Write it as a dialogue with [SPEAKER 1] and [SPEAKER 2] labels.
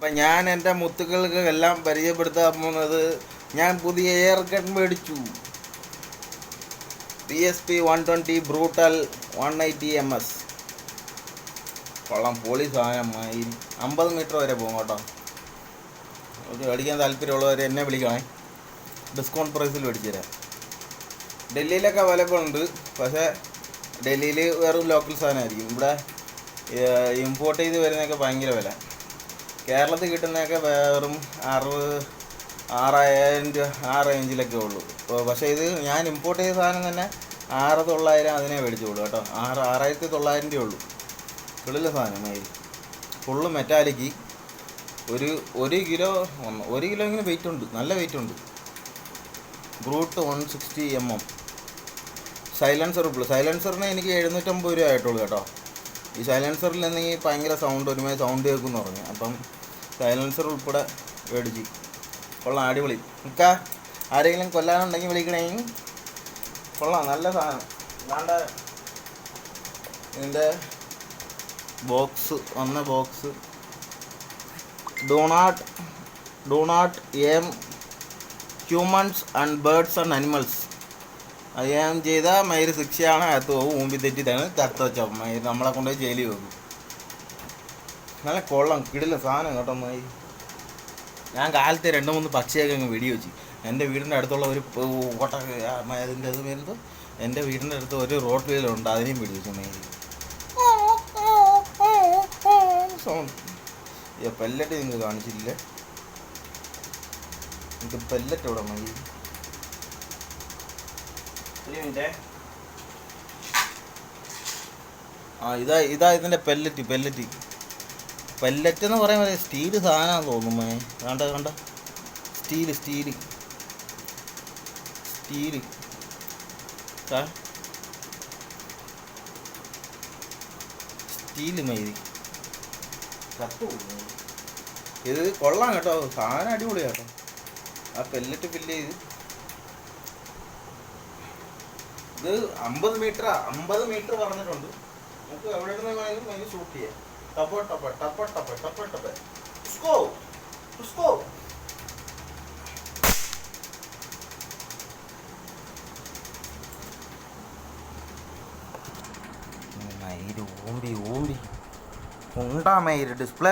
[SPEAKER 1] അപ്പം ഞാൻ എൻ്റെ മുത്തുക്കൾക്ക് എല്ലാം പരിചയപ്പെടുത്താൻ പോകുന്നത് ഞാൻ പുതിയ എയർ ഗൺ മേടിച്ചു. PSP 120 brutal 180 ms. കൊള്ളാം, പോളി സാധനം. 50 മീറ്റർ വരെ പോകും കേട്ടോ. ഒരു മേടിക്കാൻ താല്പര്യമുള്ളവർ എന്നെ വിളിക്കണേ, ഡിസ്കൗണ്ട് പ്രൈസിൽ മേടിച്ചു തരാം. ഡൽഹിയിലൊക്കെ അവൈലബിൾ ഉണ്ട്, പക്ഷേ ഡൽഹിയിൽ വെറും ലോക്കൽ സാധനമായിരിക്കും. ഇവിടെ ഇമ്പോർട്ട് ചെയ്ത് വരുന്നതൊക്കെ ഭയങ്കര വില. കേരളത്തിൽ കിട്ടുന്നതൊക്കെ വെറും 6,000 രൂപ ആ റേഞ്ചിലൊക്കെ ഉള്ളൂ. പക്ഷേ ഇത് ഞാൻ ഇമ്പോർട്ട് ചെയ്ത സാധനം തന്നെ 6,900 അതിനെ മേടിച്ചോളൂ കേട്ടോ. 6,900 രൂപ ഉള്ളൂ. കിളില്ല സാധനം. Full metallic. ഒരു കിലോ ഇങ്ങനെ വെയിറ്റ് ഉണ്ട്, നല്ല വെയിറ്റ് ഉണ്ട്. Brute 160 mm. സൈലൻസർ ഉള്ളൂ. സൈലൻസറിന് എനിക്ക് 750 രൂപ ആയിട്ടുള്ളൂ കേട്ടോ. ഈ സൈലൻസറിൽ എന്തെങ്കിൽ ഭയങ്കര ഒരുമാതിരി സൗണ്ട് കേൾക്കുമെന്ന് പറഞ്ഞു. അപ്പം സൈലൻസർ ഉൾപ്പെടെ മേടിച്ച്. കൊള്ളാം, അടിപൊളി. നിൽക്കാ ആരെങ്കിലും കൊല്ലാനുണ്ടെങ്കിൽ വിളിക്കണേ. കൊള്ളാം, നല്ല സാധനം. അല്ലാണ്ട് ഇതിൻ്റെ box do not aim humans and birds and animals. അത് ഞാൻ ചെയ്ത മയിര് ശിക്ഷയാണ്. അകത്ത് പോകും. ഊമ്പി തെറ്റിട്ടാണ് ചത്ത വെച്ച മയിര് നമ്മളെ കൊണ്ടുപോയി ജയിലിൽ വെക്കും. നല്ല കൊള്ളം, കിടില സാധനം കേട്ടോ. മയിര് ഞാൻ കാലത്തെ 2-3 പക്ഷിയൊക്കെ അങ്ങ് വെടി വെച്ച്. എൻ്റെ വീടിൻ്റെ അടുത്തുള്ള ഒരു അതിൻ്റെ അത് വരുന്നത് എൻ്റെ വീടിൻ്റെ അടുത്ത് ഒരു റോഡ് വീലുണ്ട്, അതിനെയും വെടി വെച്ചു മയിര്. സൗണ്ട് പെല്ലറ്റ് നിങ്ങൾക്ക് കാണിച്ചില്ലേ? എനിക്ക് പെല്ലറ്റ് ഇവിടെ മതി. ഒരു മിനിറ്റ്. ഇതാ ഇതിൻ്റെ പെല്ലറ്റ് എന്ന് പറയുമ്പോൾ സ്റ്റീല് സാധനമാണെന്ന് തോന്നുന്നു. കണ്ട സ്റ്റീല് മൈതി ഇത് കൊള്ളാം കേട്ടോ. സാധനം അടിപൊളിയാണ് കേട്ടോ. ആ പെല്ലറ്റ് ഫില്ല് ചെയ്ത് ഇത് 50 മീറ്റർ പറഞ്ഞിട്ടുണ്ട്. നമുക്ക് എവിടെ നിന്ന് വേണമെങ്കിലും അതിന് ഷൂട്ട് ചെയ്യാം. ടപ്പ മയിര് ഊമ്പി ഉണ്ടാ മയിര് ഡിസ്പ്ലേ